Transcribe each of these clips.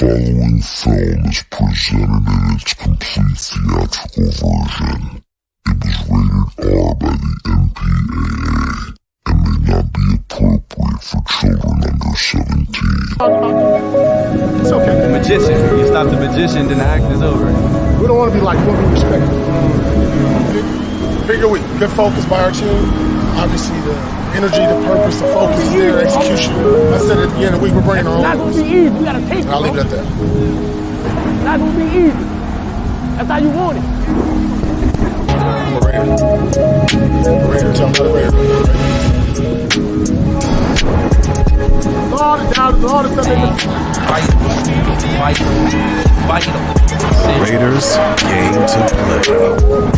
following film is presented in its complete theatrical version. It was rated R by the MPAA and may not be appropriate for children under 17. It's okay. The magician. You stop the magician, then the act is over. We don't want to be like what we respect. Bigger week. Good focus by our team. Obviously, the energy, the purpose, the focus is there, execution. I said at the end of the week, we're bringing our own. It's not going to be easy. We got to take it. I'll leave it at that. It's not going to be easy. That's how you want it. I'm a Raider. Raider, tell me the Raider. All the doubters, all the stuff they do. Raiders, game to play.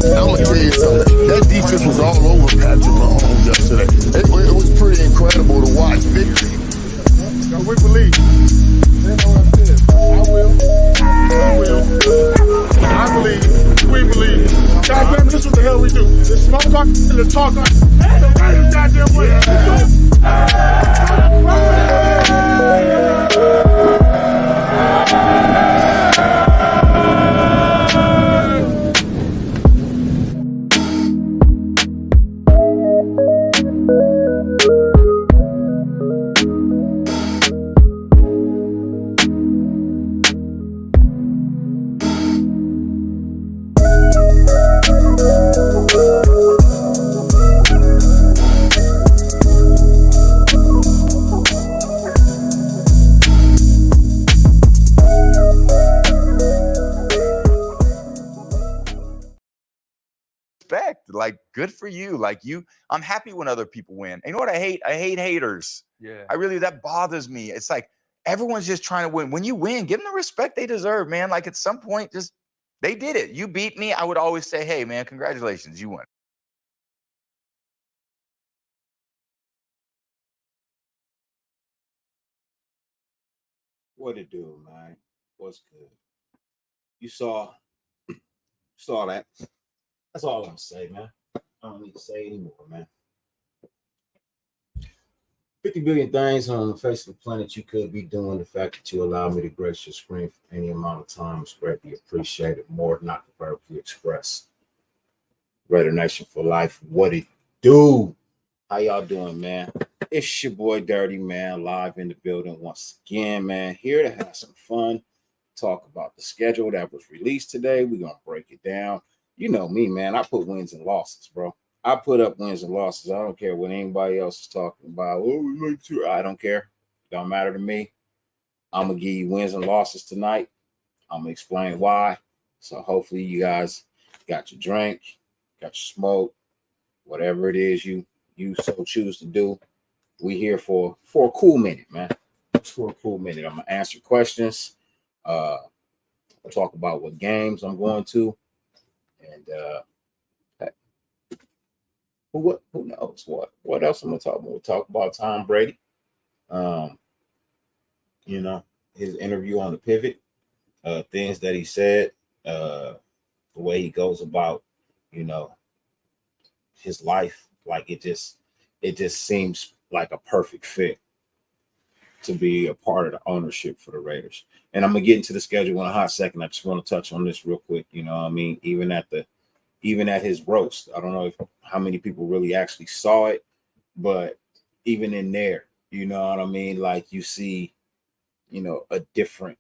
I'm gonna tell you something. That defense was all over Patrick Mahomes yesterday. It was pretty incredible to watch. Victory. We believe. They know what I said. I will. We will. I believe. We believe. Goddamn, this is what the hell we do. The smoke talk and the talk on. The Raiders goddamn Like, good for you. Like, I'm happy when other people win. And you know what I hate? I hate haters. Yeah. That bothers me. It's like everyone's just trying to win. When you win, give them the respect they deserve, man. Like, at some point, just they did it. You beat me. I would always say, hey, man, congratulations. You won. What it do, man? What's good? You saw that. That's all I'm gonna say, man. I don't need to say anymore, man. 50 billion things on the face of the planet you could be doing. The fact that you allow me to grace your screen for any amount of time is greatly appreciated. More than I can verbally express. Raider Nation for life. What it do? How y'all doing, man? It's your boy Dirty Man, live in the building once again, man. Here to have some fun, talk about the schedule that was released today. We're gonna break it down. You know me, man. I put wins and losses, bro. I put up wins and losses. I don't care what anybody else is talking about. Oh, we like to. I don't care. Don't matter to me. I'm gonna give you wins and losses tonight. I'm gonna explain why. So hopefully you guys got your drink, got your smoke, whatever it is you so choose to do. We here for a cool minute, man. Just for a cool minute. I'm gonna answer questions. I'll talk about what games I'm going to. And who knows what else I'm gonna talk about? We'll talk about Tom Brady. You know, his interview on the pivot, things that he said, the way he goes about, you know, his life. Like it just seems like a perfect fit to be a part of the ownership for the Raiders. And I'm gonna get into the schedule in a hot second. I just want to touch on this real quick. You know what I mean? Even at his roast, I don't know how many people really actually saw it, but even in there, you know what I mean? Like you see, you know, a different,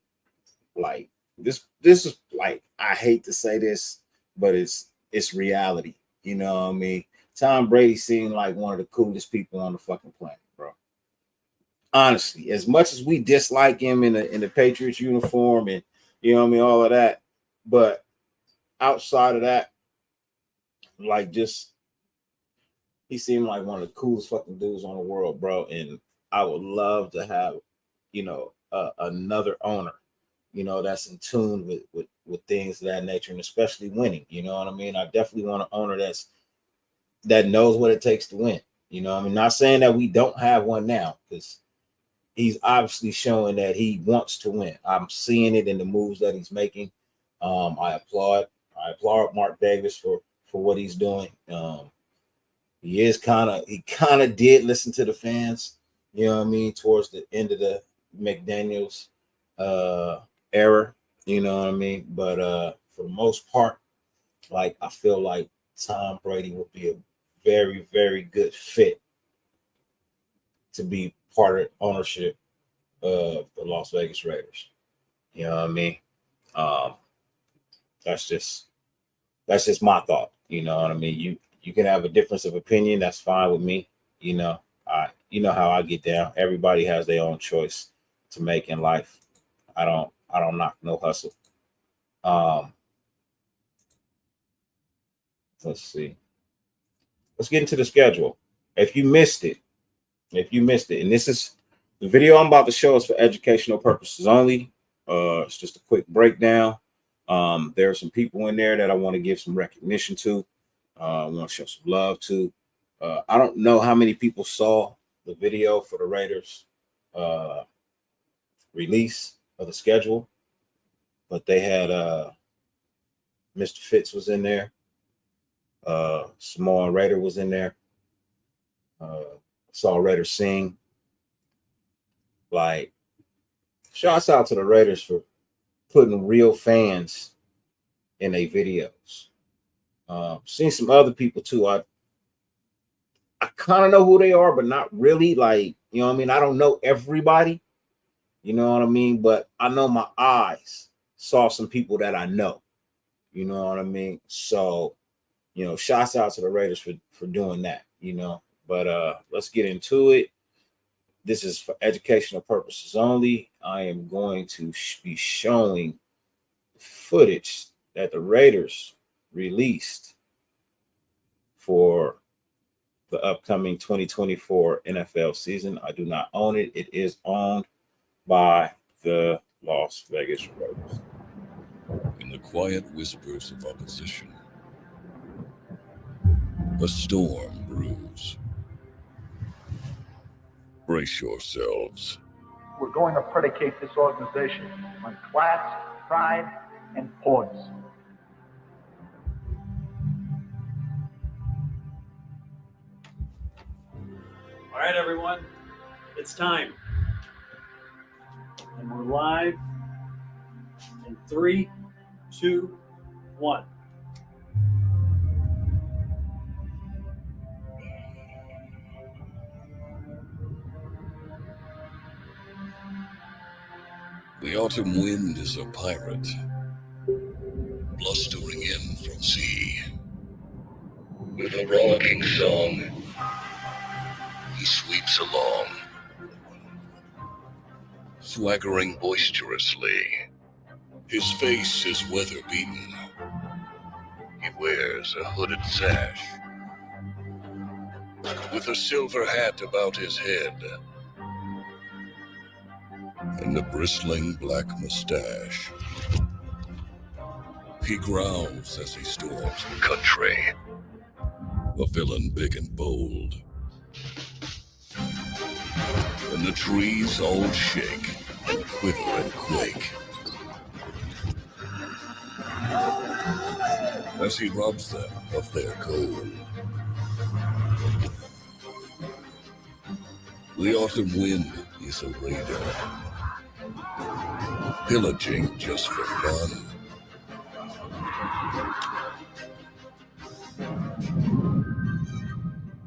like this is like, I hate to say this, but it's reality. You know what I mean? Tom Brady seemed like one of the coolest people on the fucking planet, bro. Honestly, as much as we dislike him in the Patriots uniform and, you know what I mean, all of that, but outside of that, like, just he seemed like one of the coolest fucking dudes on the world, bro. And I would love to have, you know, another owner, you know, that's in tune with things of that nature, and especially winning. You know what I mean? I definitely want an owner that knows what it takes to win. You know, I mean, not saying that we don't have one now, because he's obviously showing that he wants to win. I'm seeing it in the moves that he's making. I applaud Mark Davis for for what he's doing. He kind of did listen to the fans, you know what I mean, towards the end of the McDaniels era, you know what I mean. But for the most part, like, I feel like Tom Brady would be a very, very good fit to be part of ownership of the Las Vegas Raiders. You know what I mean? That's just my thought. You know what I mean? You can have a difference of opinion. That's fine with me. You know how I get down. Everybody has their own choice to make in life. I don't knock no hustle. Let's see. Let's get into the schedule. If you missed it, and this is the video I'm about to show is for educational purposes only. It's just a quick breakdown. There are some people in there that I want to give some recognition to. I want to show some love to. I don't know how many people saw the video for the Raiders release of the schedule, but they had Mr. Fitz was in there. Samoan Raider was in there. Saw Raider sing. Like, shouts out to the Raiders for putting real fans in their videos. Seen some other people too. I kind of know who they are, but not really. Like, you know what I mean? I don't know everybody. You know what I mean? But I know my eyes saw some people that I know. You know what I mean? So, you know, shouts out to the Raiders for doing that, you know. But let's get into it. This is for educational purposes only. I am going to be showing footage that the Raiders released for the upcoming 2024 NFL season. I do not own it. It is owned by the Las Vegas Raiders. In the quiet whispers of opposition, a storm brews. Brace yourselves. We're going to predicate this organization on class, pride, and poise. All right, everyone, it's time. And we're live in 3, 2, 1. The autumn wind is a pirate, blustering in from sea. With a rollicking song, he sweeps along, swaggering boisterously. His face is weather-beaten. He wears a hooded sash, with a silver hat about his head, and a bristling black mustache. He growls as he storms the country, a villain big and bold. And the trees all shake and quiver and quake as he robs them of their gold. The autumn wind is a raider, pillaging just for fun.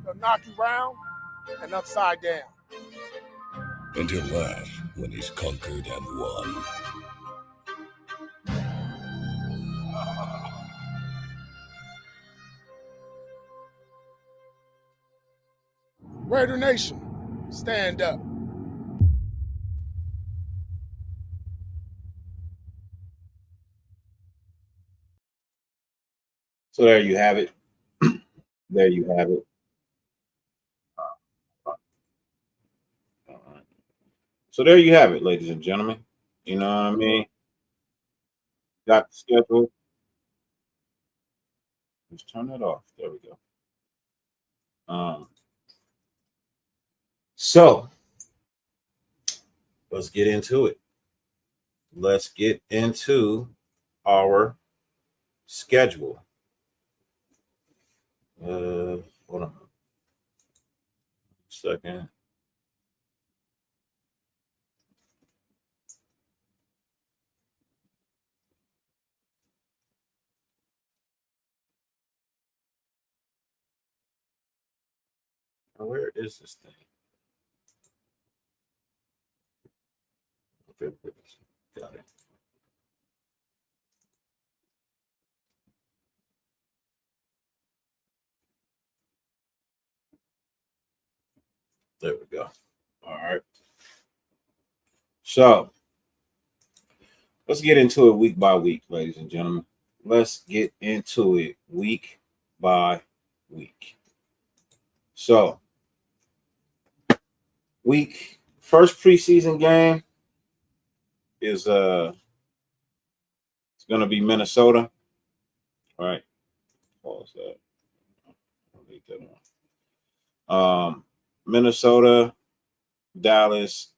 They'll knock you round and upside down. And he'll laugh when he's conquered and won. Raider Nation, stand up. So there you have it. There you have it. So there you have it, ladies and gentlemen. You know what I mean? Got the schedule. Let's turn it off. There we go. So let's get into it. Let's get into our schedule. Hold on a second. Where is this thing? Okay, got it. There we go. All right. So let's get into it week by week, ladies and gentlemen. Let's get into it week by week. So, first preseason game is it's gonna be Minnesota. All right. Pause that. I'll leave that on. Minnesota, Dallas,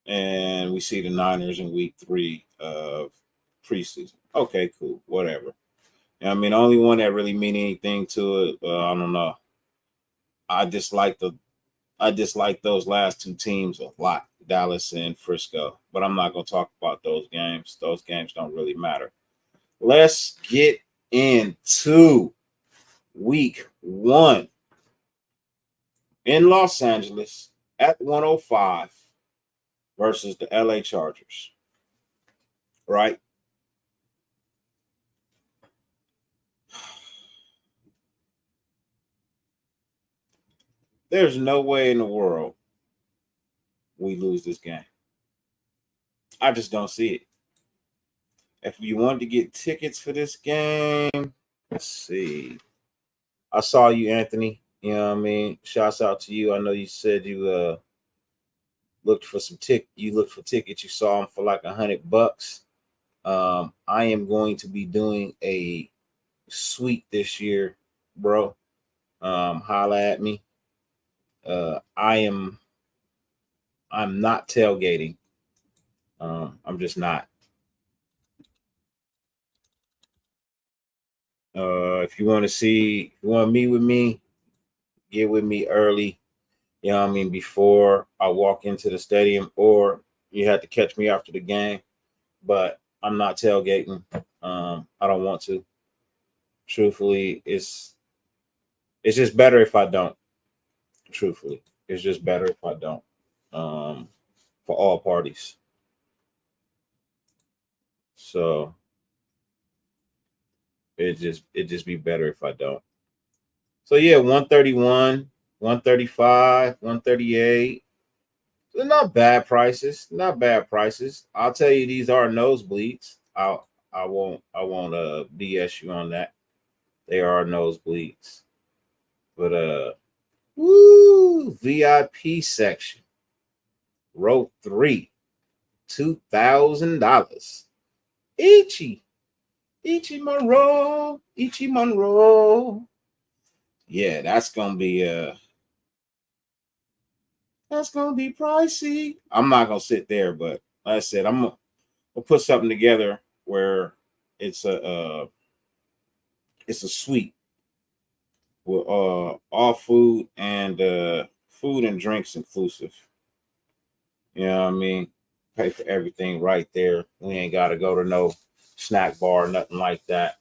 and we see the Niners in week 3 of preseason. Okay, cool. Whatever. I mean, the only one that really mean anything to it, I don't know. I dislike those last 2 teams a lot, Dallas and Frisco. But I'm not gonna talk about those games. Those games don't really matter. Let's get into week 1 in Los Angeles at 105 versus the LA Chargers. Right? There's no way in the world we lose this game. I just don't see it. If you wanted to get tickets for this game, let's see. I saw you, Anthony. You know what I mean? Shouts out to you. I know you said you looked for you looked for tickets. You saw them for like $100. I am going to be doing a suite this year, bro. Holla at me. I'm not tailgating. I'm just not. If you want to meet with me, get with me early. You know what I mean? Before I walk into the stadium, or you have to catch me after the game. But I'm not tailgating. I don't want to. Truthfully, it's just better if I don't. Truthfully, it's just better if I don't. For all parties. So it just be better if I don't. So yeah, 131, 135, 138. They're not bad prices. Not bad prices. I'll tell you, these are nosebleeds. I won't BS you on that. They are nosebleeds. But VIP section. Row 3, $2,000. Ichi Monroe. Yeah, that's gonna be pricey. I'm not gonna sit there, but like I said, we'll put something together where it's a suite with all food and drinks inclusive. You know what I mean? Pay for everything right there. We ain't gotta go to no snack bar, nothing like that.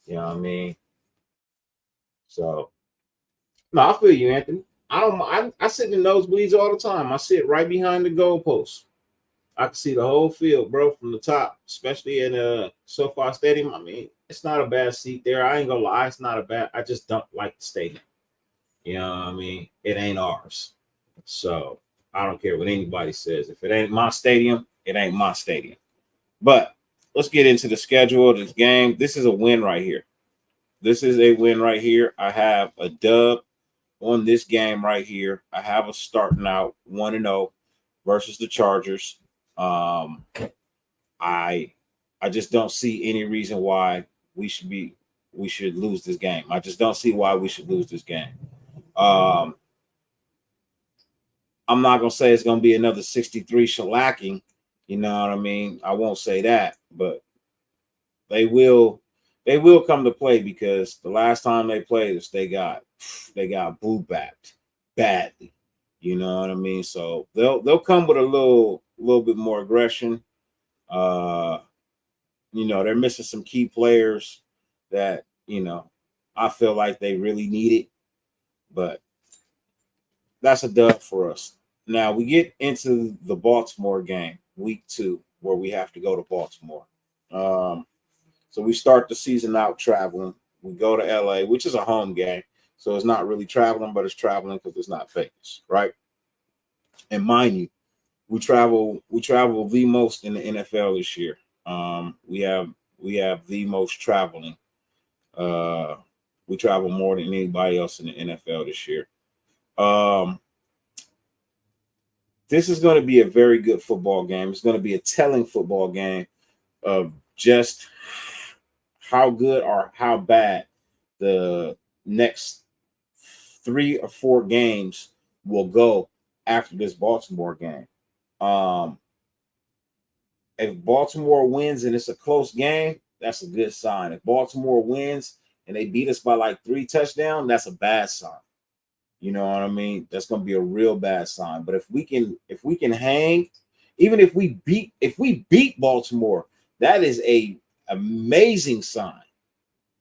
You know what I mean? So no, I feel you, Anthony. I sit in the nosebleeds all the time. I sit right behind the goalpost. I can see the whole field, bro, from the top, especially in SoFi Stadium. I mean, it's not a bad seat there. I ain't gonna lie, it's not a bad. I just don't like the stadium. You know what I mean? It ain't ours. So I don't care what anybody says. If it ain't my stadium, it ain't my stadium. But let's get into the schedule of this game. This is a win right here. This is a win right here. I have a dub on this game right here. I have us starting out 1-0 versus the Chargers. I just don't see any reason why we should lose this game. I just don't see why we should lose this game. I'm not gonna say it's gonna be another 63 shellacking. You know what I mean? I won't say that, but they will come to play, because the last time they played us, they got they got boo-bapped badly. You know what I mean? So they'll come with a little bit more aggression. You know, they're missing some key players that, you know, I feel like they really need it. But that's a dub for us. Now we get into the Baltimore game, week 2, where we have to go to Baltimore. So we start the season out traveling. We go to LA, which is a home game. So it's not really traveling, but it's traveling because it's not Vegas, right? And mind you, we travel the most in the NFL this year. We have the most traveling. We travel more than anybody else in the NFL this year. This is going to be a very good football game. It's going to be a telling football game of just how good or how bad the next 3 or 4 games will go after this Baltimore game. If Baltimore wins and it's a close game, that's a good sign. If Baltimore wins and they beat us by like 3 touchdowns, that's a bad sign. You know what I mean? That's going to be a real bad sign. But if we can hang, even if we beat Baltimore, that is a amazing sign.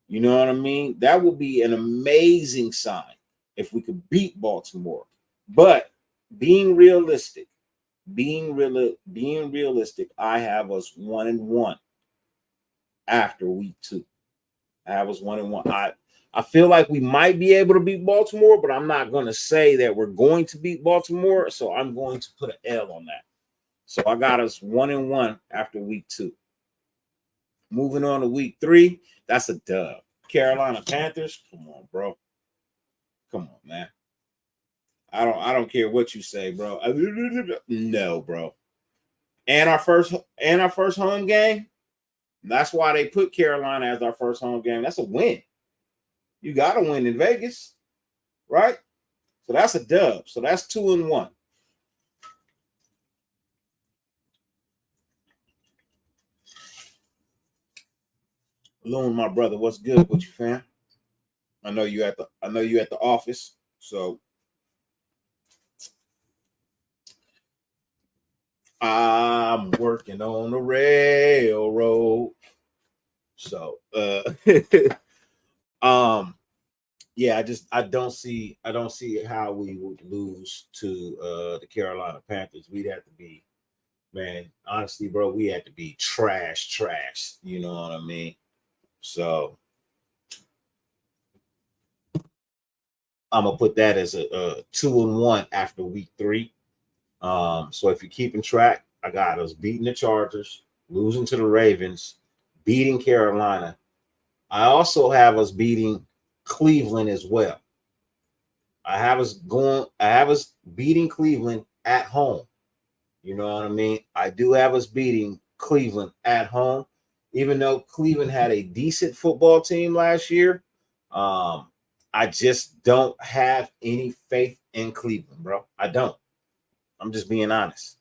You know what I mean? That would be an amazing sign if we could beat Baltimore. But being realistic, I have us 1-1 after week 2. I have us 1-1. I feel like we might be able to beat Baltimore, but I'm not going to say that we're going to beat Baltimore. So I'm going to put an L on that. So I got us 1-1 after week 2. Moving on to week 3, that's a dub. Carolina Panthers, come on, bro. Come on, man. I don't care what you say, bro. No, bro. And our first home game. That's why they put Carolina as our first home game. That's a win. You got to win in Vegas, right? So that's a dub. So that's 2-1. Loon, my brother, what's good with you, fam? I know you at the office. So I'm working on the railroad. So yeah, I don't see how we would lose to the Carolina Panthers. We'd have to be, man, honestly, bro, we had to be trash. You know what I mean? So I'm gonna put that as a 2-1 after week 3. So if you're keeping track, I got us beating the Chargers, losing to the Ravens, beating Carolina. I also have us beating Cleveland as well. I have us beating Cleveland at home. You know what I mean? I do have us beating Cleveland at home, even though Cleveland had a decent football team last year. I just don't have any faith in Cleveland, bro. I don't. I'm just being honest.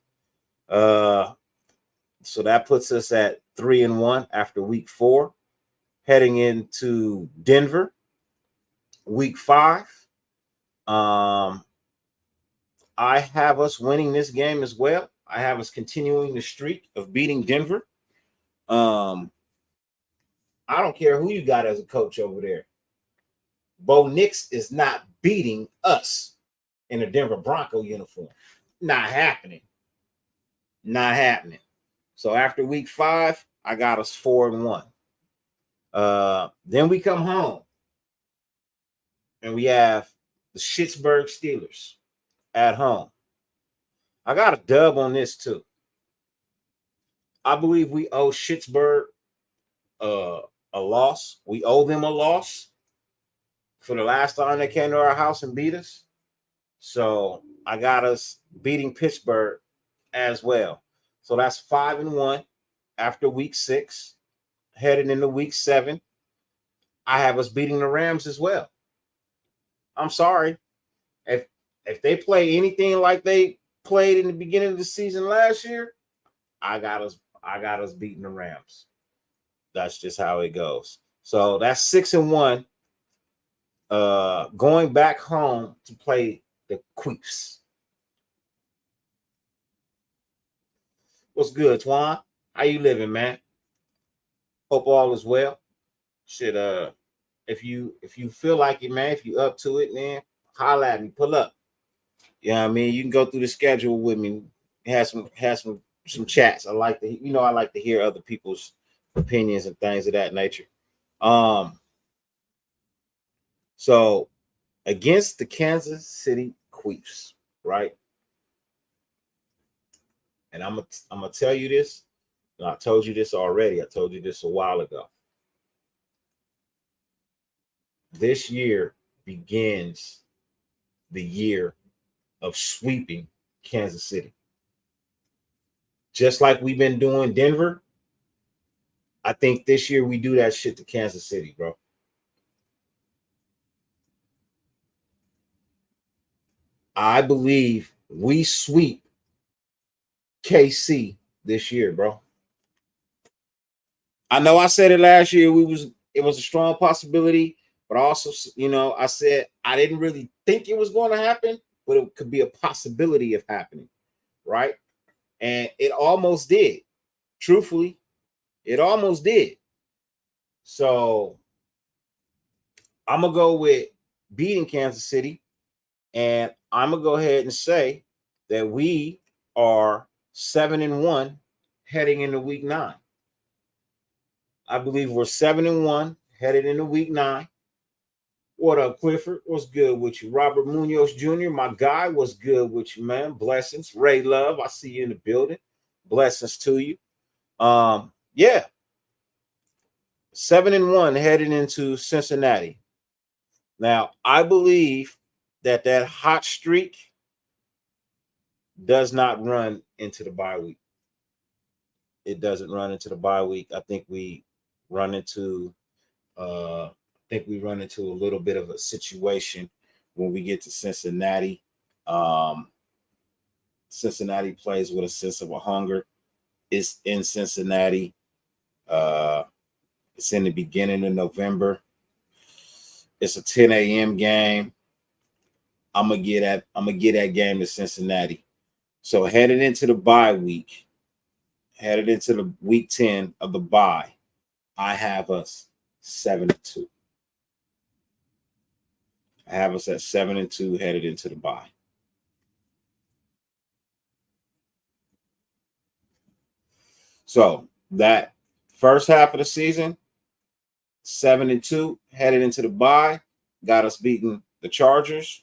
So that puts us at 3-1 after week 4, heading into Denver, week 5. I have us winning this game as well. I have us continuing the streak of beating Denver. I don't care who you got as a coach over there. Bo Nix is not beating us in a Denver Bronco uniform. Not happening. So after week 5, I got us 4-1. Then we come home and we have the Pittsburgh Steelers at home. I got a dub on this too. I believe we owe Pittsburgh a loss. We owe them a loss for the last time they came to our house and beat us. So I got us beating Pittsburgh as well. So that's 5-1 after week 6, heading into week 7. I have us beating the Rams as well. I'm sorry. If they play anything like they played in the beginning of the season last year, I got us beating the Rams. That's just how it goes. So that's 6-1 going back home to play the Queefs. What's good, Twan? How you living, man? Hope all is well. Shit, if you feel like it, man, if you up to it, man, holla at me, pull up. You know what I mean? You can go through the schedule with me, have some chats. I like to hear other people's opinions and things of that nature. So against the Kansas City Queefs, right? And I'm gonna tell you this, and I told you this already. I told you this a while ago. This year begins the year of sweeping Kansas City. Just like we've been doing Denver, I think this year we do that shit to Kansas City, bro. I believe we sweep KC this year, bro. I know I said it last year. It was a strong possibility, but also, I said I didn't really think it was going to happen, but it could be a possibility of happening, right? And it almost did. Truthfully, it almost did. So I'm gonna go with beating Kansas City, and I'm gonna go ahead and say that we are 7-1 heading into week 9. I believe we're 7-1 headed into week 9. What up, Clifford? What's good with you? Robert Munoz Jr., my guy, what's good with you, man? Blessings. Ray Love, I see you in the building. Blessings to you. Yeah. 7-1 headed into Cincinnati. Now, I believe that hot streak does not run into the bye week. It doesn't run into the bye week. I think we run into a little bit of a situation when we get to Cincinnati. Cincinnati plays with a sense of a hunger. It's in Cincinnati. It's in the beginning of November. It's a 10 a.m. game. I'm gonna get that game to Cincinnati. So headed into the bye week, headed into the week 10 of the bye, I have us 7-2. I have us at 7-2 headed into the bye. So that first half of the season, 7-2 headed into the bye, got us beating the Chargers,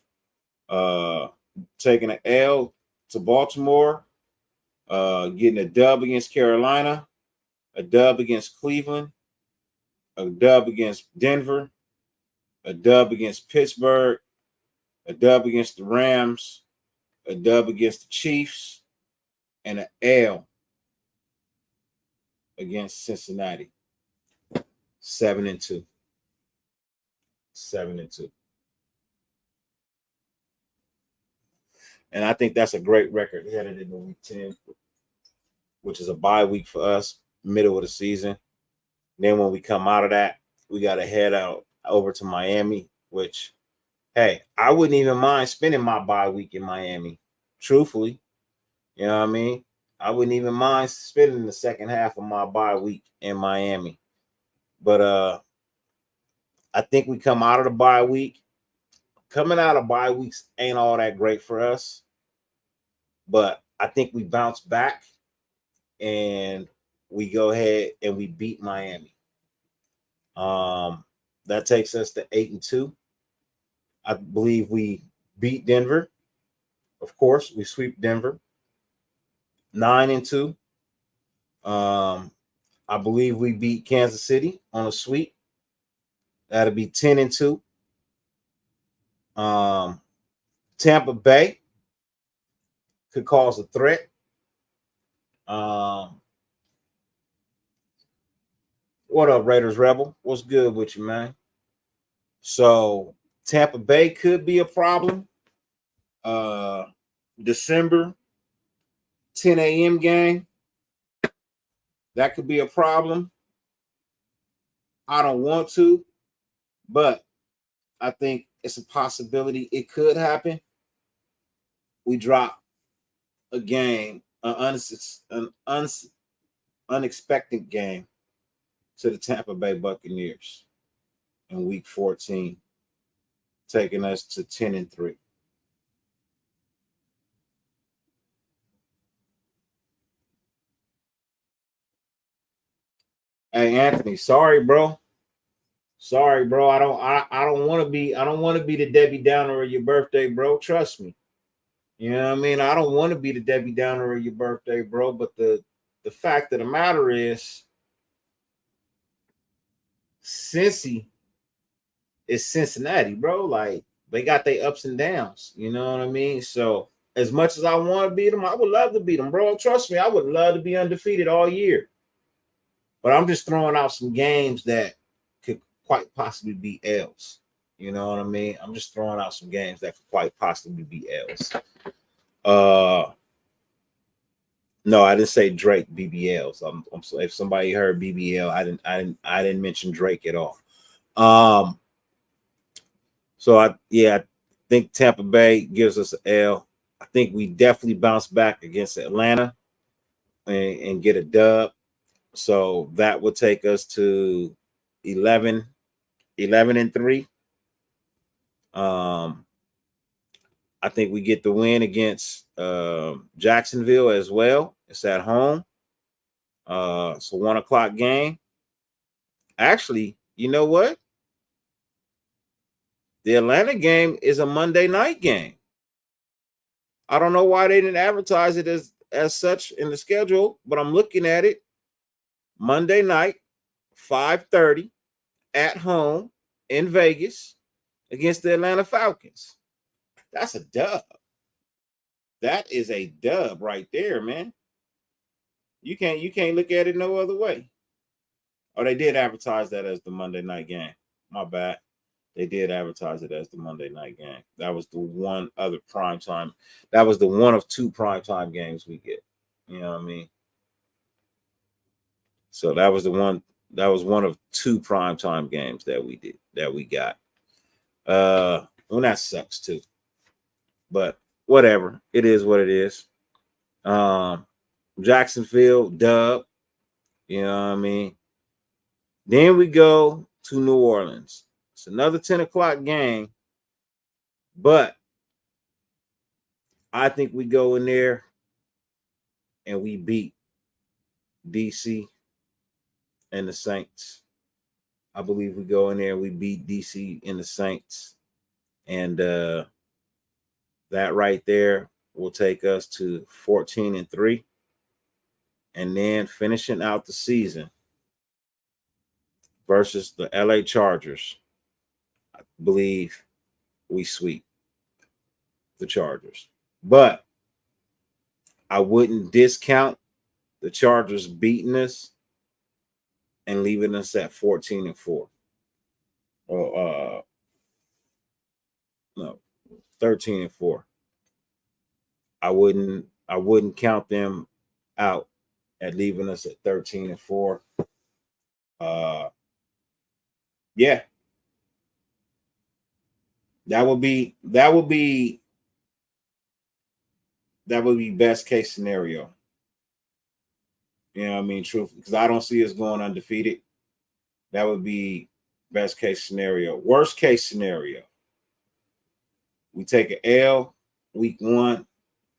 taking an L to Baltimore, getting a dub against Carolina, a dub against Cleveland, a dub against Denver, a dub against Pittsburgh, a dub against the Rams, a dub against the Chiefs, and an L against Cincinnati. 7-2. 7-2. And I think that's a great record headed into week 10, which is a bye week for us, middle of the season. Then when we come out of that, we got to head out over to Miami, which, hey, I wouldn't even mind spending my bye week in Miami, truthfully. You know what I mean? I wouldn't even mind spending the second half of my bye week in Miami. But I think we come out of the bye week. Coming out of bye weeks ain't all that great for us. But I think we bounce back and we go ahead and we beat Miami. That takes us to 8-2. I believe we beat Denver. Of course, we sweep Denver. 9-2. I believe we beat Kansas City on a sweep. That'll be 10-2. Tampa Bay could cause a threat. What up, Raiders Rebel? What's good with you, man? So Tampa Bay could be a problem. December 10 a.m. game. That could be a problem. I don't want to, but I think it's a possibility it could happen. We drop a game, unexpected game to the Tampa Bay Buccaneers in Week 14, taking us to 10-3. Hey Anthony, sorry, bro. Sorry, bro. I don't want to be the Debbie Downer of your birthday, bro. Trust me. You know what I mean? I don't want to be the Debbie Downer of your birthday, bro. But the fact of the matter is, Cincy is Cincinnati, bro. Like, they got their ups and downs. You know what I mean? So as much as I want to beat them, I would love to beat them, bro. Trust me, I would love to be undefeated all year. But I'm just throwing out some games that could quite possibly be L's. You know what I mean? I'm just throwing out some games that could quite possibly be L's. No, I didn't say Drake BBLs. If somebody heard BBL, I didn't mention Drake at all. So I think Tampa Bay gives us an L. I think we definitely bounce back against Atlanta and get a dub. So that would take us to 11-3. I think we get the win against Jacksonville as well. It's at home. It's a 1:00 game. Actually, you know what? The Atlanta game is a Monday night game. I don't know why they didn't advertise it as such in the schedule, but I'm looking at it. Monday night, 5:30 at home in Vegas against the Atlanta Falcons. That's a dub. That is a dub right there, man. You can't look at it no other way. Oh, they did advertise that as the Monday night game. My bad. They did advertise it as the Monday night game. That was the one other prime time. That was the one of two prime time games we get. You know what I mean? So that was the one. That was one of two prime time games that we got. Well, that sucks too. But whatever. It is what it is. Jacksonville, dub. You know what I mean? Then we go to New Orleans. It's another 10:00 game, but I think we go in there and we beat DC and the Saints. I believe we go in there and we beat DC and the Saints. And that right there will take us to 14-3. And then finishing out the season versus the LA Chargers. I believe we sweep the Chargers. But I wouldn't discount the Chargers beating us and leaving us at 14-4. Or no, 13-4. I wouldn't count them out at leaving us at 13-4. Yeah. That would be best case scenario. You know what I mean? Truthfully, because I don't see us going undefeated. That would be best case scenario. Worst case scenario, we take an L week 1.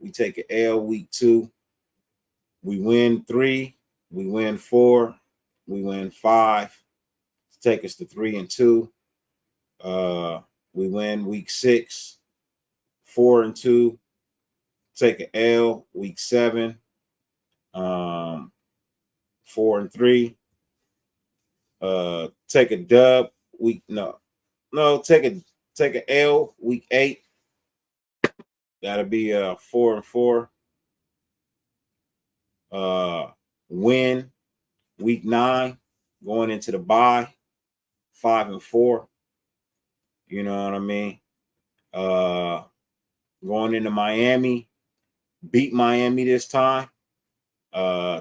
We take an L week 2. We win 3. We win 4. We win 5. To take us to 3-2. We win week 6, 4-2. Take an L week 7, 4-3. Take a dub week take an L week 8. That'll be 4-4. Win week 9, going into the bye, 5-4. You know what I mean? Going into Miami, beat Miami this time,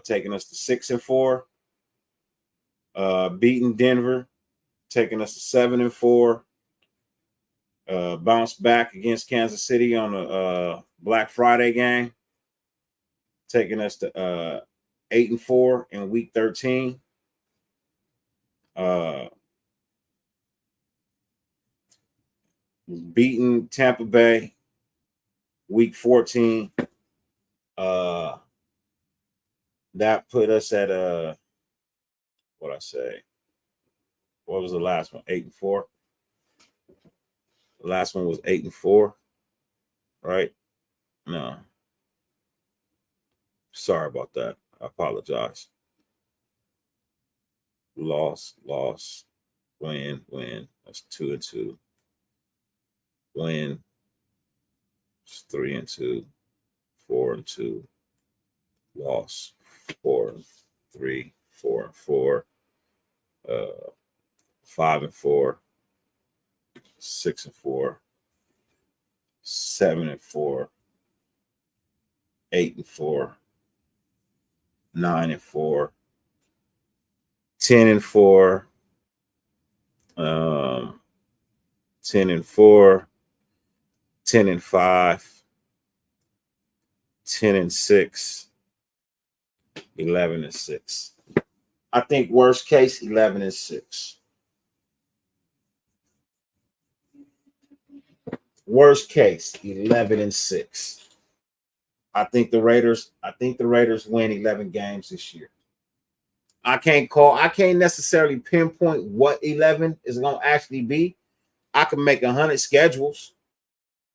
taking us to 6-4. Beating Denver, taking us to 7-4. bounced back against Kansas City on a Black Friday game, taking us to 8-4 in week 13. Beating Tampa Bay week 14. That put us at what I say? What was the last one? 8-4. The last one was 8-4, right? No. Sorry about that. I apologize. Loss, win. That's 2-2. Win. It's 3-2. 4-2. Loss. 4-3. 4-4. 5-4. 6-4. 7-4. 8-4. 9-4. 10-4. 10-4. 10-5. 10-6. 11-6. I think worst case 11-6. Worst case 11-6. I think the Raiders win 11 games this year. I can't necessarily pinpoint what 11 is going to actually be. I can make 100 schedules.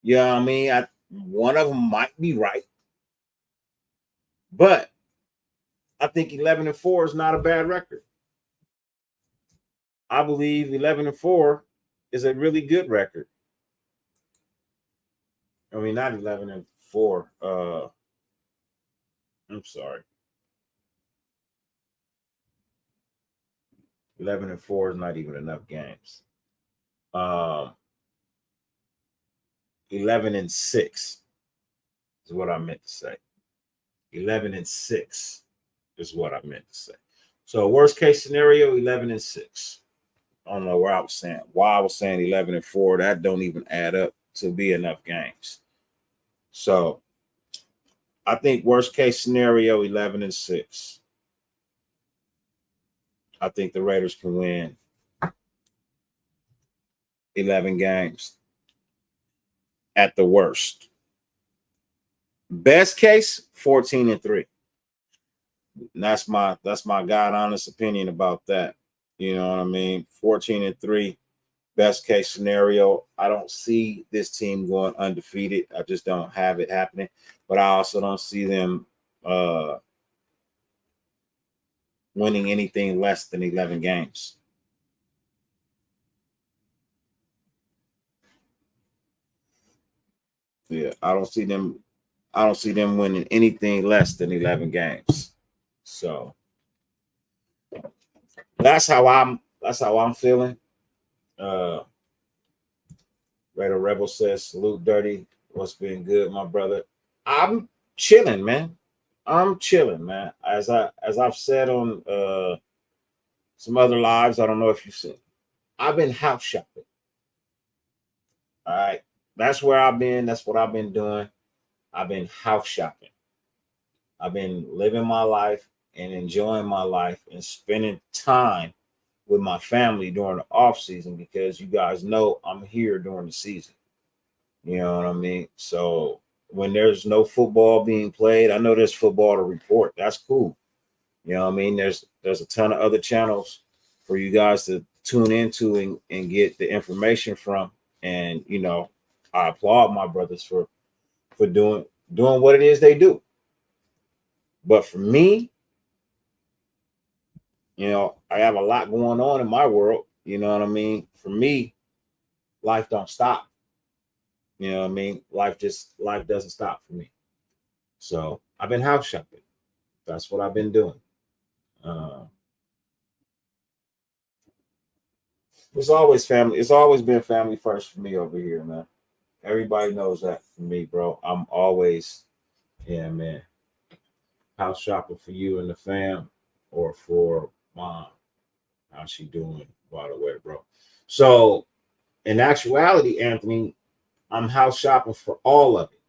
You know what I mean? One of them might be right. But I think 11-4 is not a bad record. I believe 11-4 is a really good record. I mean, not 11-4. I'm sorry. 11-4 is not even enough games. 11-6 is what I meant to say. 11-6 is what I meant to say. So worst case scenario, 11-6. I don't know why I was saying 11-4. That don't even add up to be enough games. So I think worst case scenario, 11-6. I think the Raiders can win 11 games at the worst. Best case, 14-3. That's my God honest opinion about that. You know what I mean? 14-3, best case scenario. I don't see this team going undefeated. I just don't have it happening. But I also don't see them winning anything less than 11 games. Yeah, I don't see them winning anything less than 11 games. So that's how I'm feeling. Raider Rebel says, salute Dirty. What's been good, my brother? I'm chilling, man. As I've said on some other lives, I don't know if you've seen. I've been house shopping. All right. That's where I've been. That's what I've been doing. I've been house shopping. I've been living my life and enjoying my life and spending time with my family during the off season, because you guys know I'm here during the season. You know what I mean? So when there's no football being played, I know there's football to report. That's cool. You know what I mean? There's a ton of other channels for you guys to tune into and get the information from. And, you know, I applaud my brothers for doing what it is they do. But for me, you know, I have a lot going on in my world. You know what I mean? For me, life don't stop. You know what I mean? Life doesn't stop for me. So I've been house shopping. That's what I've been doing. It's always family. It's always been family first for me over here, man. Everybody knows that for me, bro. I'm always, yeah, man. House shopping for you and the fam, or for mom. How's she doing, by the way, bro? So in actuality, Anthony, I'm house shopping for all of it.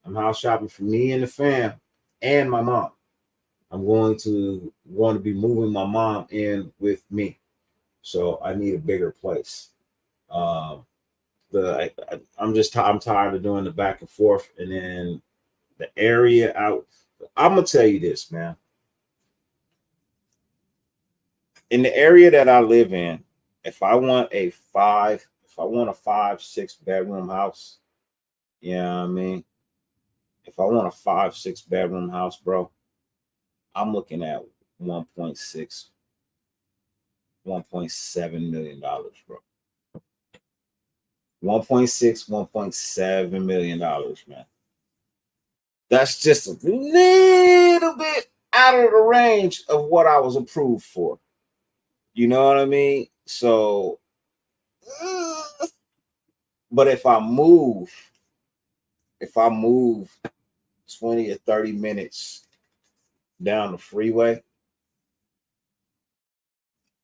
I'm house shopping for me and the fam and my mom. I'm going to be moving my mom in with me. So I need a bigger place. I'm tired of doing the back and forth, and then the area out. I'm gonna tell you this, man. In the area that I live in, if I want a 5, 6 bedroom house, you know what I mean? If I want a 5, 6 bedroom house, bro, I'm looking at 1.6, $1.7 million, bro. 1.6, $1.7 million, man. That's just a little bit out of the range of what I was approved for. You know what I mean? So, but if I move 20 or 30 minutes down the freeway,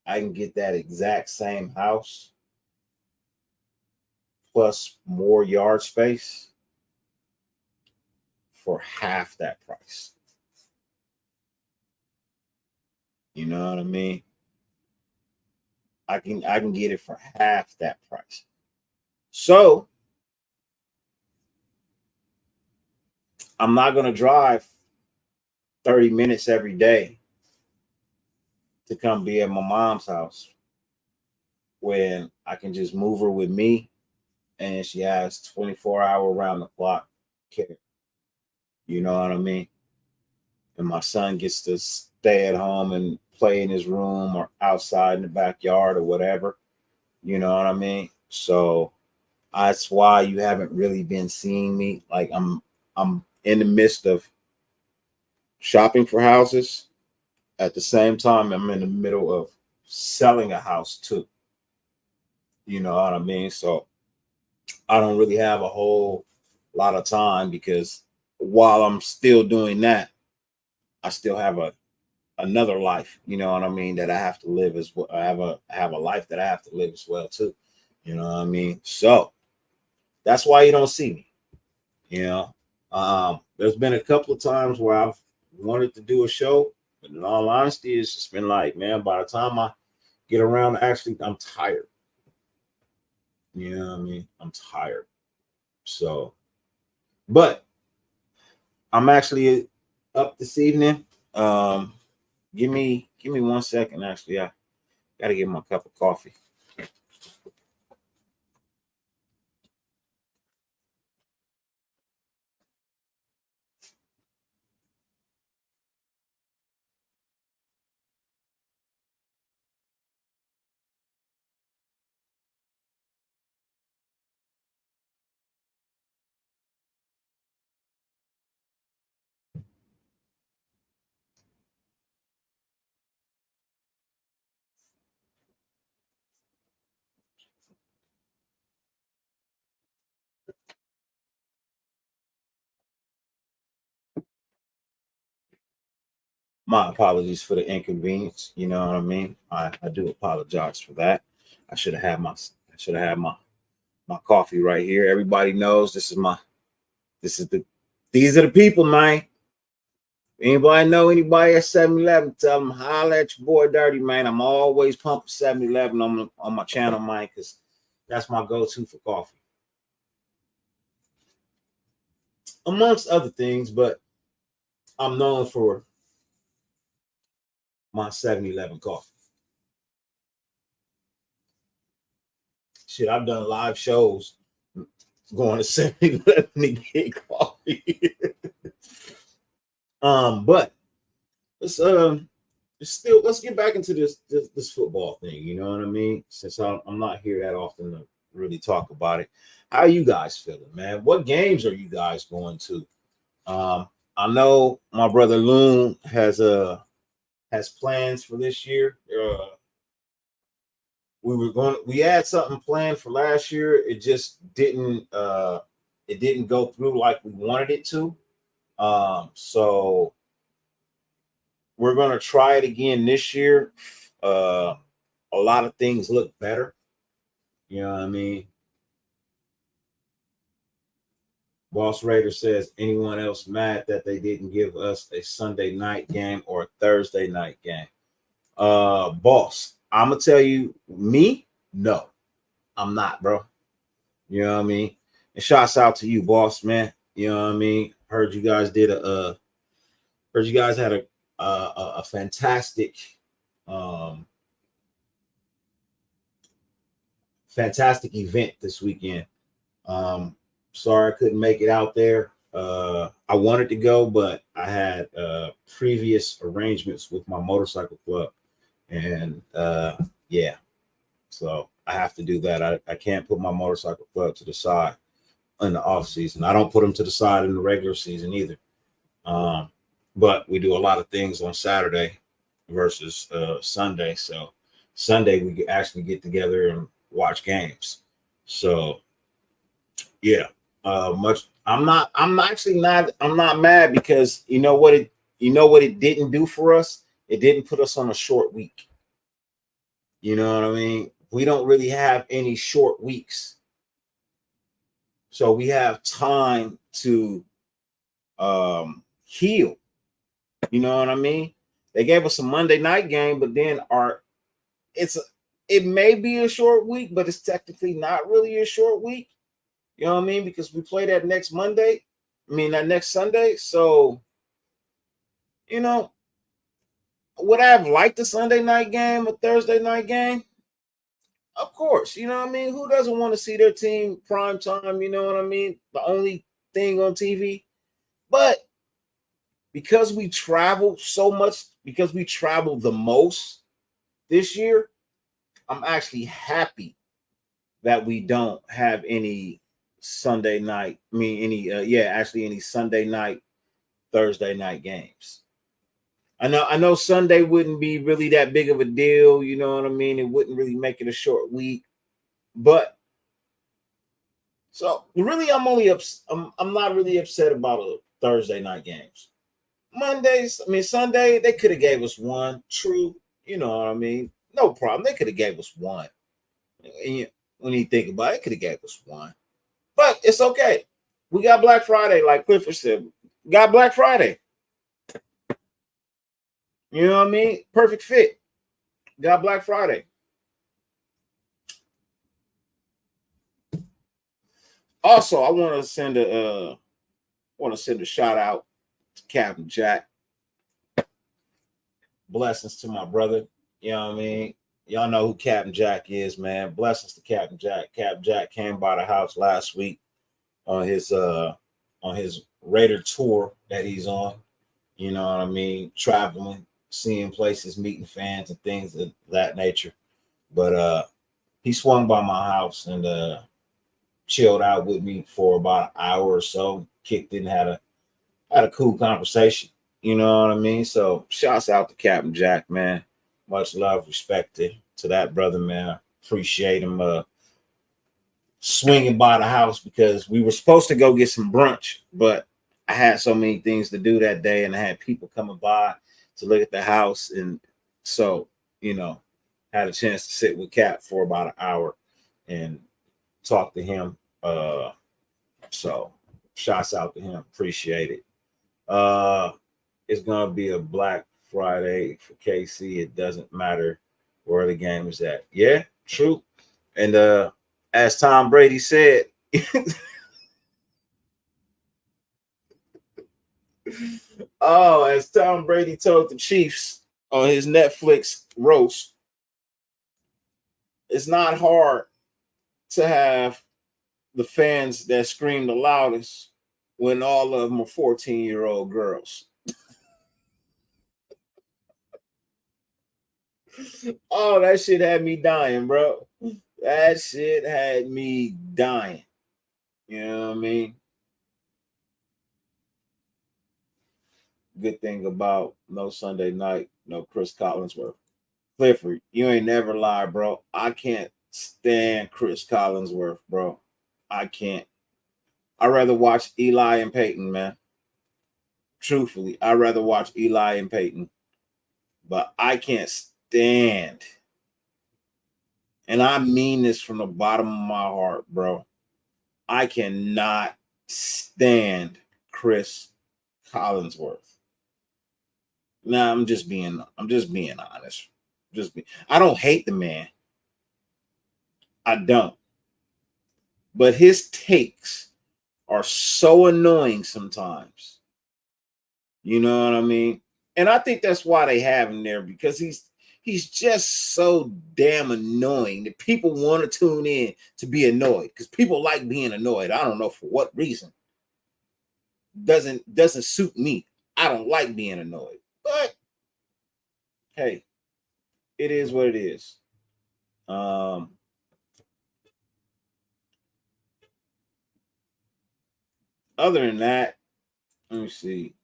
I can get that exact same house plus more yard space for half that price. You know what I mean? I can get it for half that price. So I'm not going to drive 30 minutes every day to come be at my mom's house when I can just move her with me and she has 24-hour round the clock care. You know what I mean? And my son gets to stay at home and play in his room or outside in the backyard or whatever. You know what I mean? So that's why you haven't really been seeing me. Like I'm in the midst of shopping for houses. At the same time, I'm in the middle of selling a house too. You know what I mean? So I don't really have a whole lot of time because while I'm still doing that, I still have another life, you know what I mean, that I have to live as well. I have a life that I have to live as well too. You know what I mean? So that's why you don't see me. You know, there's been a couple of times where I've wanted to do a show, but in all honesty, it's just been like, man, by the time I get around to actually, I'm tired. You know what I mean? I'm tired. So, but I'm actually up this evening. Give me 1 second. Actually, I gotta get my cup of coffee. My apologies for the inconvenience. You know what I mean? I do apologize for that. I should have had my coffee right here. Everybody knows these are the people, man. Anybody know anybody at 7-Eleven? Tell them holla at your boy Dirty, man. I'm always pumping 7-Eleven on my channel, man, because that's my go-to for coffee. Amongst other things, but I'm known for my 7-Eleven coffee. Shit, I've done live shows going to 7-Eleven to get coffee. But let's get back into this football thing. You know what I mean? Since I'm not here that often to really talk about it. How are you guys feeling, man? What games are you guys going to? I know my brother Loon has plans for this year. We had something planned for last year. It just didn't go through like we wanted it to. So we're going to try it again this year. A lot of things look better. You know what I mean? Boss Raider says, anyone else mad that they didn't give us a Sunday night game or a Thursday night game? Boss, I'm gonna tell you, me, no, I'm not, bro. You know what I mean? And shouts out to you, boss, man. You know what I mean? Heard you guys had a fantastic fantastic event this weekend. Sorry I couldn't make it out there. I wanted to go, but I had previous arrangements with my motorcycle club, and yeah, so I have to do that. I can't put my motorcycle club to the side in the off season. I don't put them to the side in the regular season either. But we do a lot of things on Saturday versus Sunday. So Sunday we actually get together and watch games. So yeah, I'm not mad because you know what it didn't do for us? It didn't put us on a short week. You know what I mean? We don't really have any short weeks. So we have time to heal. You know what I mean? They gave us a Monday night game, but then it may be a short week, but it's technically not really a short week. You know what I mean? Because we play that next that next Sunday. So, you know, would I have liked a Sunday night game, a Thursday night game? Of course, you know what I mean? Who doesn't want to see their team prime time? You know what I mean? The only thing on TV. But because we travel so much, because we travel the most this year, I'm actually happy that we don't have any Sunday night. Any Sunday night, Thursday night games. I know Sunday wouldn't be really that big of a deal. You know what I mean? It wouldn't really make it a short week, but so really, I'm not really upset about a Thursday night games. Sunday, they could have gave us one. True, you know what I mean? No problem. They could have gave us one. And when you think about it, could have gave us one. But it's okay. We got Black Friday, like Clifford said. Got Black Friday. You know what I mean? Perfect fit. Got Black Friday. Also, I want to send a shout out to Captain Jack. Blessings to my brother. You know what I mean? Y'all know who Captain Jack is, man. Blessings to Captain Jack. Captain Jack came by the house last week on his Raider tour that he's on. You know what I mean? Traveling, seeing places, meeting fans and things of that nature. But he swung by my house and chilled out with me for about an hour or so. Kicked in, had a cool conversation. You know what I mean? So shouts out to Captain Jack, man. Much love, respect to that brother, man. Appreciate him swinging by the house because we were supposed to go get some brunch, but I had so many things to do that day and I had people coming by to look at the house. And so, you know, had a chance to sit with Cap for about an hour and talk to him. So shouts out to him. Appreciate it. It's gonna be a Black Friday for KC. It doesn't matter where the game is at. Yeah, true. And as Tom Brady said, as Tom Brady told the Chiefs on his Netflix roast, it's not hard to have the fans that scream the loudest when all of them are 14-year-old girls. Oh, that shit had me dying, bro. That shit had me dying. You know what I mean? Good thing about no Sunday night, no Chris Collinsworth. Clifford, you ain't never lied, bro. I can't stand Chris Collinsworth, bro. I can't. I'd rather watch Eli and Peyton, man. Truthfully, I'd rather watch Eli and Peyton. But I can't stand and I mean this from the bottom of my heart, bro. I cannot stand Chris Collinsworth. Nah, I'm just being honest. I don't hate the man. I don't. But his takes are so annoying sometimes. You know what I mean? And I think that's why they have him there, because he's just so damn annoying that people want to tune in to be annoyed, because people like being annoyed. I don't know for what reason. Doesn't suit me. I don't like being annoyed. But hey, it is what it is. Other than that, let me see.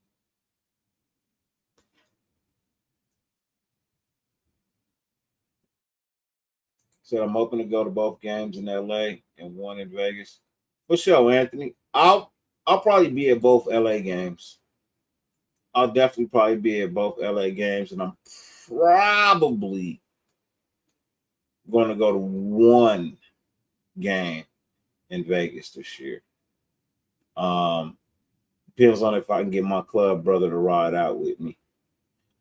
So I'm hoping to go to both games in LA and one in Vegas. For sure, Anthony. I'll probably be at both LA games. I'll definitely probably be at both LA games, and I'm probably going to go to one game in Vegas this year. Depends on if I can get my club brother to ride out with me.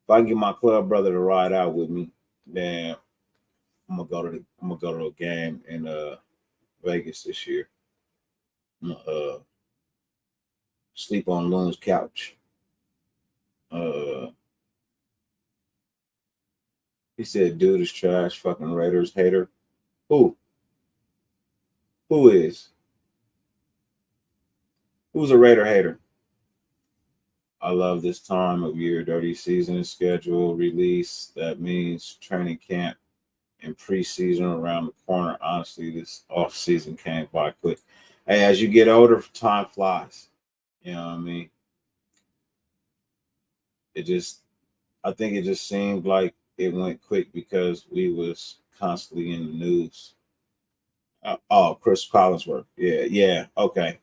If I can get my club brother to ride out with me, then I'm gonna go to a game in Vegas this year. I'm gonna sleep on Loon's couch. He said, "Dude is trash, fucking Raiders hater." Who? Who is? Who's a Raider hater? I love this time of year. Dirty season schedule release. That means training camp and preseason around the corner. Honestly, this off season came by quick. Hey, as you get older, time flies. You know what I mean? I think it just seemed like it went quick because we was constantly in the news. Chris Collinsworth. Yeah. Okay.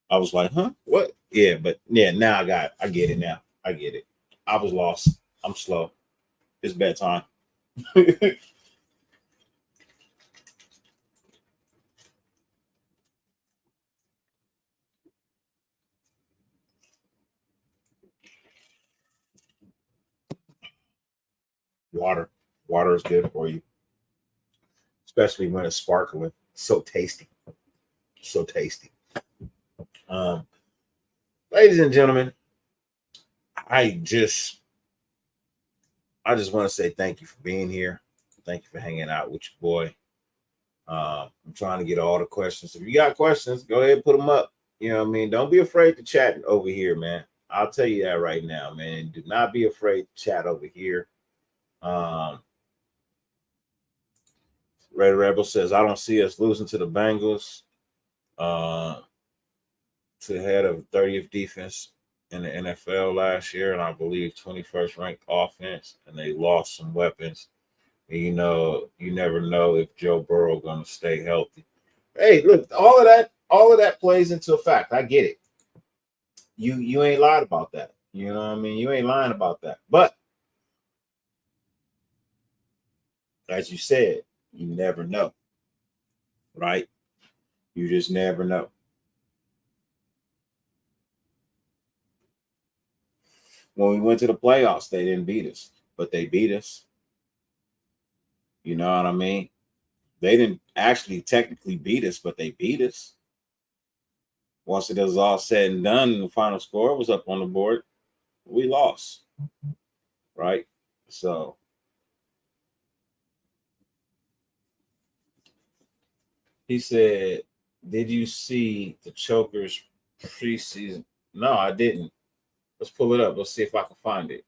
I was like, huh? What? Yeah, but yeah, now I get it now. I get it. I was lost. I'm slow. It's bedtime. Water. Water is good for you, especially when it's sparkling. So tasty. So tasty. Um, Ladies and gentlemen, I just want to say thank you for being here. Thank you for hanging out with your boy. I'm trying to get all the questions. If you got questions, go ahead and put them up. You know what I mean? Don't be afraid to chat over here, man. I'll tell you that right now, man. Do not be afraid to chat over here. Red Rebel says, I don't see us losing to the Bengals, to the head of 30th defense in the NFL last year, and I believe 21st ranked offense, and they lost some weapons. And, you never know if Joe Burrow going to stay healthy. Hey, look, all of that plays into a fact. I get it. You ain't lied about that. You know what I mean? You ain't lying about that. But as you said, you never know. Right? You just never know. When we went to the playoffs, they didn't beat us, but they beat us. You know what I mean? They didn't actually technically beat us, but they beat us. Once it was all said and done, the final score was up on the board. We lost. Right? So he said, did you see the Chokers preseason? No, I didn't. Let's pull it up. Let's see if I can find it.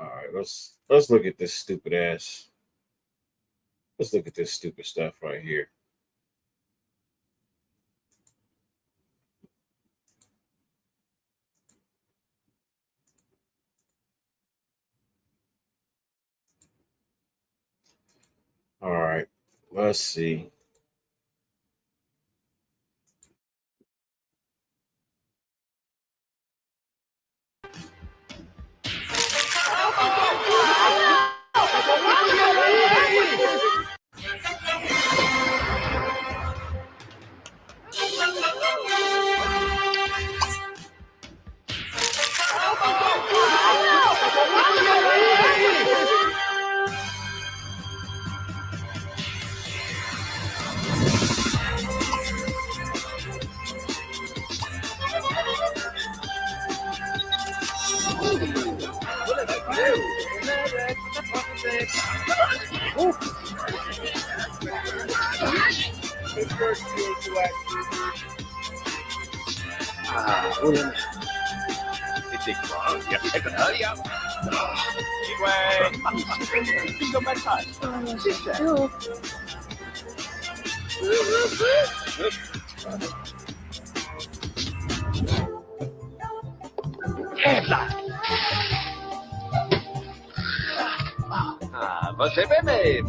All right, let's look at this stupid ass. Let's look at this stupid stuff right here. All right, let's see. Você bebê.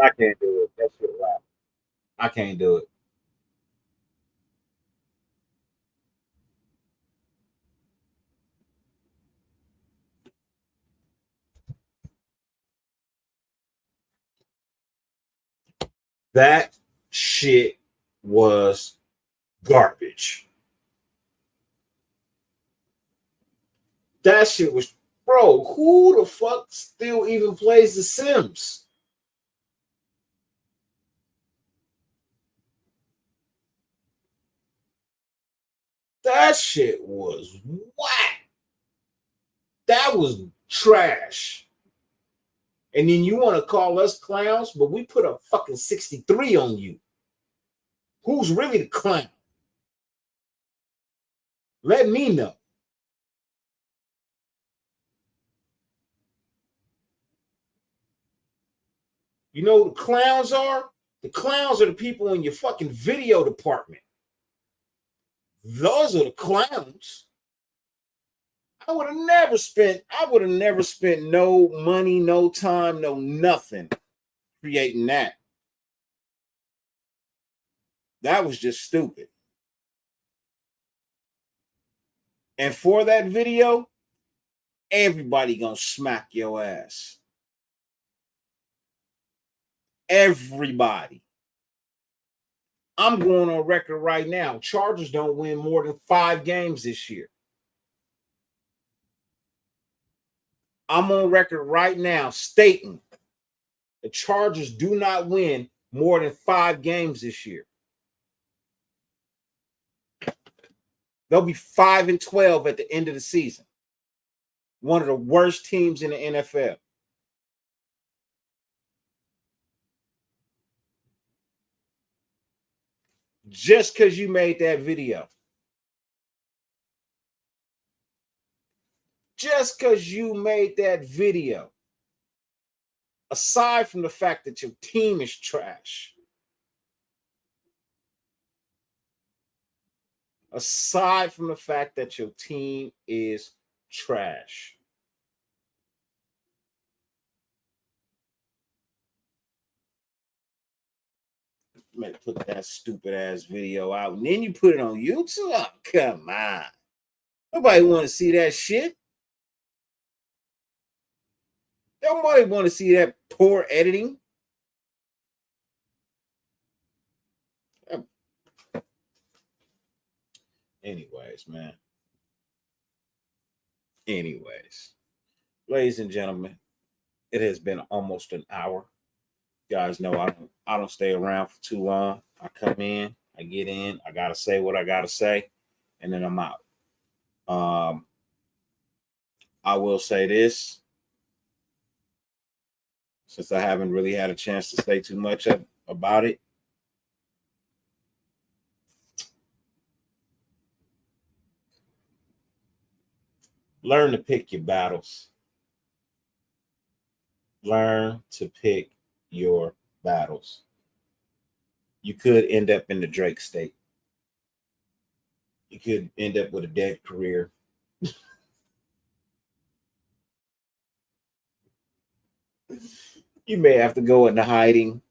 I can't do it. That shit loud. I can't do it. That shit was garbage. That shit was, bro. Who the fuck still even plays The Sims? That shit was whack. That was trash. And then you want to call us clowns, but we put a fucking 63 on you. Who's really the clown? Let me know. You know who the clowns are? The clowns are the people in your fucking video department. Those are the clowns. I would have never spent no money, no time, no nothing creating that. That was just stupid. And for that video, everybody gonna smack your ass. Everybody. I'm going on record right now. Chargers don't win more than 5 games this year. I'm on record right now stating the Chargers do not win more than 5 games this year. They'll be 5-12 at the end of the season. One of the worst teams in the NFL. Just because you made that video. Just because you made that video. Aside from the fact that your team is trash. Aside from the fact that your team is trash. Man, put that stupid ass video out and then you put it on YouTube. Oh, come on. Nobody want to see that shit. Nobody want to see that poor editing. Anyways, man. Anyways, ladies and gentlemen, It has been almost an hour. You guys know I don't stay around for too long. I come in, I get in, I gotta say what I gotta say, and then I'm out. I will say this, since I haven't really had a chance to say too much about it. Learn to pick your battles. Learn to pick your battles. You could end up in the Drake state. You could end up with a dead career. You may have to go into hiding.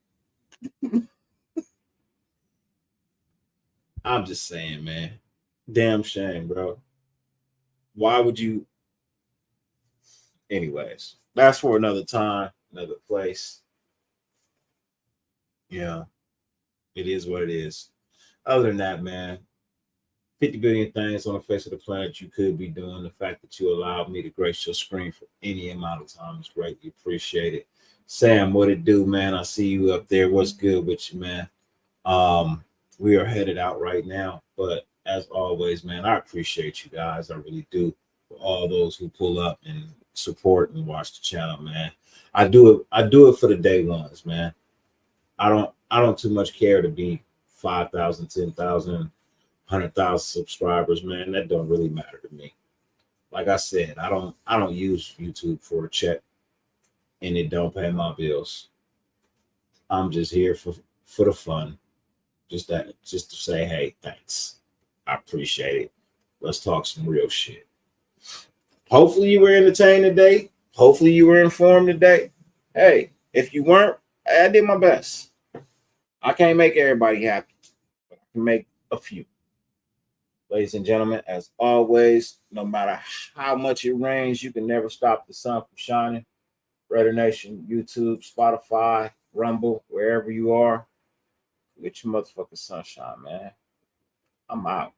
I'm just saying, man. Damn shame, bro. Why would you? Anyways, that's for another time, another place. Yeah, it is what it is. Other than that, man, 50 billion things on the face of the planet you could be doing. The fact that you allowed me to grace your screen for any amount of time is greatly appreciated. Sam, what it do, man? I see you up there. What's good with you, man? We are headed out right now, but as always, man, I appreciate you guys. I really do. For all those who pull up and support and watch the channel, man. I do it for the day ones, man. I don't too much care to be 5,000, 10,000, 100,000 subscribers, man. That don't really matter to me. Like I said, I don't use YouTube for a check, and it don't pay my bills. I'm just here for the fun. Just to say, hey, thanks. I appreciate it. Let's talk some real shit. Hopefully you were entertained today. Hopefully you were informed today. Hey, if you weren't, I did my best. I can't make everybody happy, but I can make a few. Ladies and gentlemen, as always, no matter how much it rains, you can never stop the sun from shining. Raider Nation, YouTube, Spotify, Rumble, wherever you are, get your motherfucking sunshine, man. I'm out.